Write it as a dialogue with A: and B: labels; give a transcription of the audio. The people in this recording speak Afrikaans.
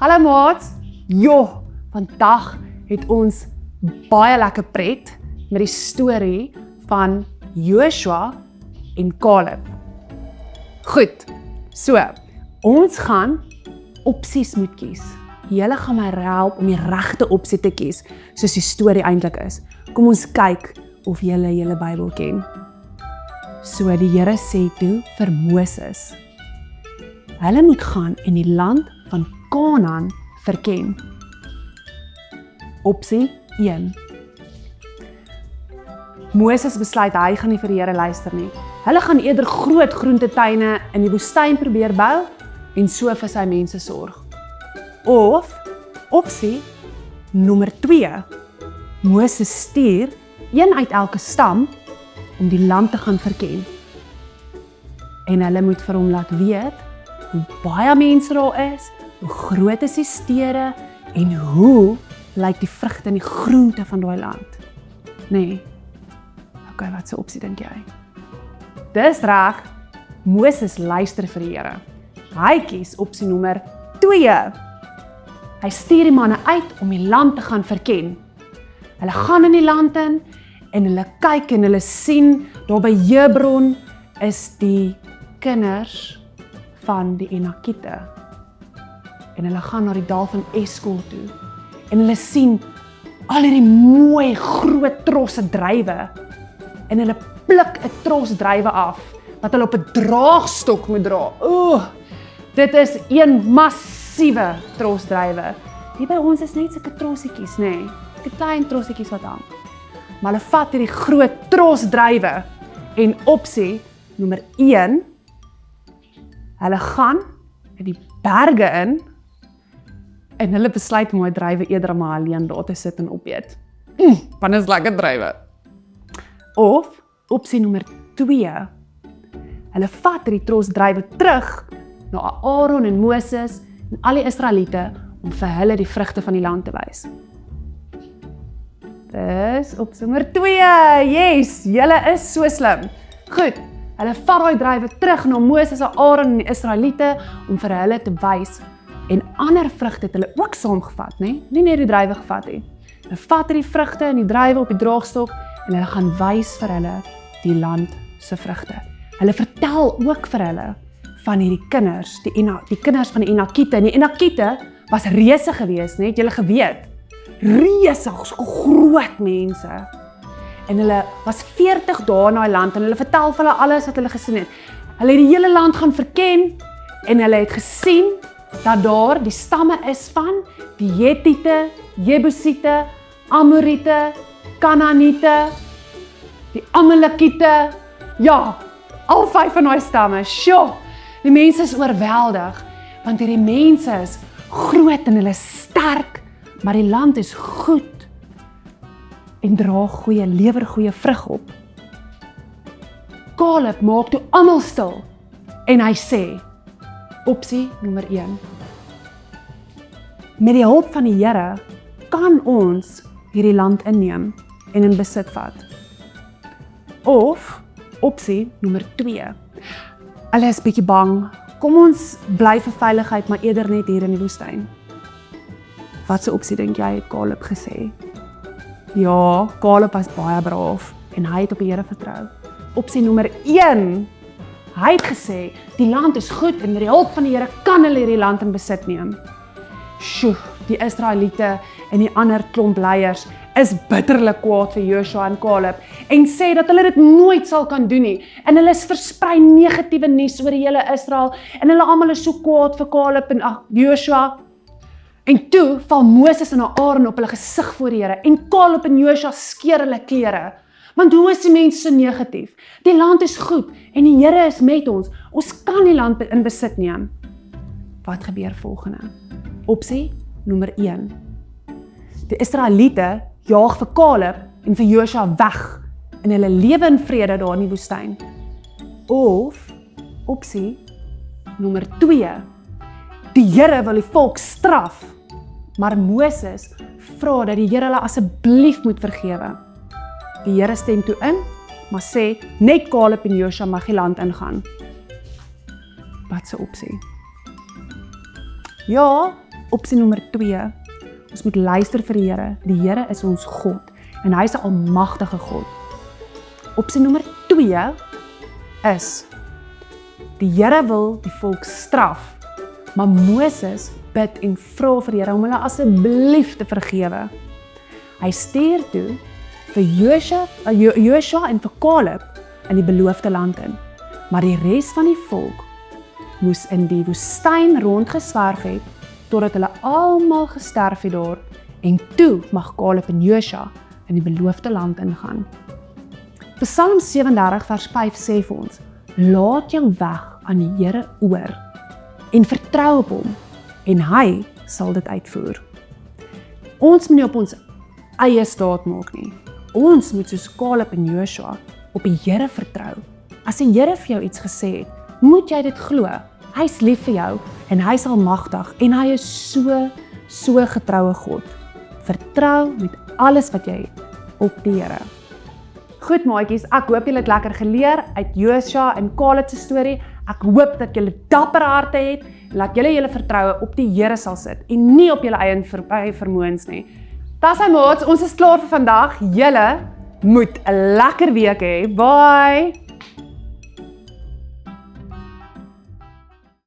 A: Hallo maats. Vandag het ons baie lekker pret met die storie van Joshua en Caleb. Goed, so, ons gaan opsies moet kies. Julle gaan my help om die regte opsie te kies, soos die storie eintlik is. Kom ons kyk of julle julle Bybel ken. So die Here sê toe vir Moses, hulle moet gaan en die land van Kanaan verken. Opsie 1. Moses besluit hy gaan nie vir die Here luister nie. Hulle gaan eerder groot groentetuine in die woestyn probeer bou en so vir sy mense sorg. Of opsie nommer 2. Moses stuur een uit elke stam om die land te gaan verken. En hulle moet vir hom laat weet hoe baie mense daar is, hoe groot is die stede en hoe lyk die vrugte en die groente van daai land. Nee. Okay, wat se opsie dink jy? Dis reg. Moses luister vir die Here. Hy kies opsie nommer 2. Hy stuur die manne uit om die land te gaan verken. Hulle gaan in die land in en hulle kyk en hulle sien daar by Hebron is die kinders van die Enakiete. En hulle gaan na die dal van Eskol toe. En hulle sien al hierdie mooi groot trosse druiwe. En hulle pluk 'n tros druiwe af wat hulle op 'n draagstok moet dra. Dit is een massiewe tros druiwe. Hier by ons is net sulke trossietjies, nê? Sulke klein trossietjies wat hang. Maar hulle vat hierdie groot tros druiwe en opsie nommer 1. Hulle gaan in die berge in en hulle besluit om daai druiwe eerder maar alleen daar te sit en opeet. Want is lekker druiwe. Of opsie nommer 2. Hulle vat die tros druiwe terug na Aaron en Moses en al die Israeliete om vir hulle die vrugte van die land te wys. Dis opsie nommer 2. Yes, julle is so slim. Goed, hulle vat daai druiwe terug na Moses en Aaron en die Israeliete om vir hulle te wys. En ander vrugte het hulle ook saamgevat, né? Nie net die druiwe gevat nie. Hulle vat die vrugte en die druiwe op die draagstok en hulle gaan wys vir hulle die land se vrugte. Hulle vertel ook vir hulle van hierdie kinders, die kinders van die Enakiete. En die Enakiete was reuse gewees, né? Het julle geweet? Reuse, groot mense. En hulle was 40 dae in daai land en hulle vertel vir hulle alles wat hulle gesien het. Hulle het die hele land gaan verken en hulle het gesien dat daar die stamme is van die Jettiete, Jebusiete, Amoriete, Kanaaniete, die Amalekiete, ja, al 5 van daai stamme. Sjoe, die mense is oorweldig, want hierdie mense is groot en hulle is sterk, maar die land is goed en dra lewer goeie vrug op. Caleb maak toe almal stil en hy sê, opsie nommer 1. Met die hulp van die Here kan ons hierdie land inneem en in besit vat. Of opsie nommer 2. Hulle is bietjie bang. Kom ons bly vir veiligheid, maar eerder net hier in die woestyn. Wat se opsie dink jy het Caleb gesê? Ja, Caleb was baie braaf en hy het op die Here vertrou. Opsie nommer 1. Hy het gesê, die land is goed en met die hulp van die Here kan hulle hierdie land in besit neem. Sjoe, die Israeliete en die ander klomp leiers is bitterlik kwaad vir Joshua en Caleb en sê dat hulle dit nooit sal kan doen nie. En hulle is versprei negatiewe nuus oor die hele Israel en hulle almal is so kwaad vir Caleb en Joshua. En toe val Moses en Aaron op hulle gesig voor die Here en Caleb en Joshua skeer hulle klere. Want hoe is die mense so negatief? Die land is goed en die Here is met ons. Ons kan die land in besit neem. Wat gebeur volgende? Opsie nommer 1. Die Israeliete jaag vir Caleb en vir Joshua weg en hulle lewe in vrede daar in die woestyn. Of opsie nommer 2. Die Here wil die volk straf, maar Moses vra dat die Here hulle asseblief moet vergewe. Die Here stem toe in, maar sê net Caleb en Joshua mag die land ingaan. Wat se opsie? Ja, Opsie nommer 2, ons moet luister vir die Here. Die Here is ons God en hy is 'n almagtige God. Opsie nommer 2 is, die Here wil die volk straf, maar Moses bid en vra vir die Here om hulle asseblief te vergewe. Hy stuur toe vir Joshua en vir Caleb in die beloofde land in, maar die res van die volk moes in die woestyn rondgeswerf het, totdat hulle almal gesterf het daar, en toe mag Caleb en Joshua in die beloofde land ingaan. Psalm 37 vers 5 sê vir ons, laat jou weg aan die Here oor, en vertrou op hom, en hy sal dit uitvoer. Ons moet nie op ons eie staat maak nie. Ons moet soos Caleb en Joshua op die Here vertrou. As die Here vir jou iets gesê het, moet jy dit glo. Hy is lief vir jou en hy is almagtig en hy is so getroue God. Vertrou met alles wat jy het op die Here. Goed maatjies, ek hoop julle het lekker geleer uit Joshua en Caleb se storie. Ek hoop dat julle dapper harte het en dat julle vertroue op die Here sal sit en nie op julle eie vermoëns nie. Das hy maats, ons is klaar vir vandag. Julle moet 'n lekker week hê. Bye!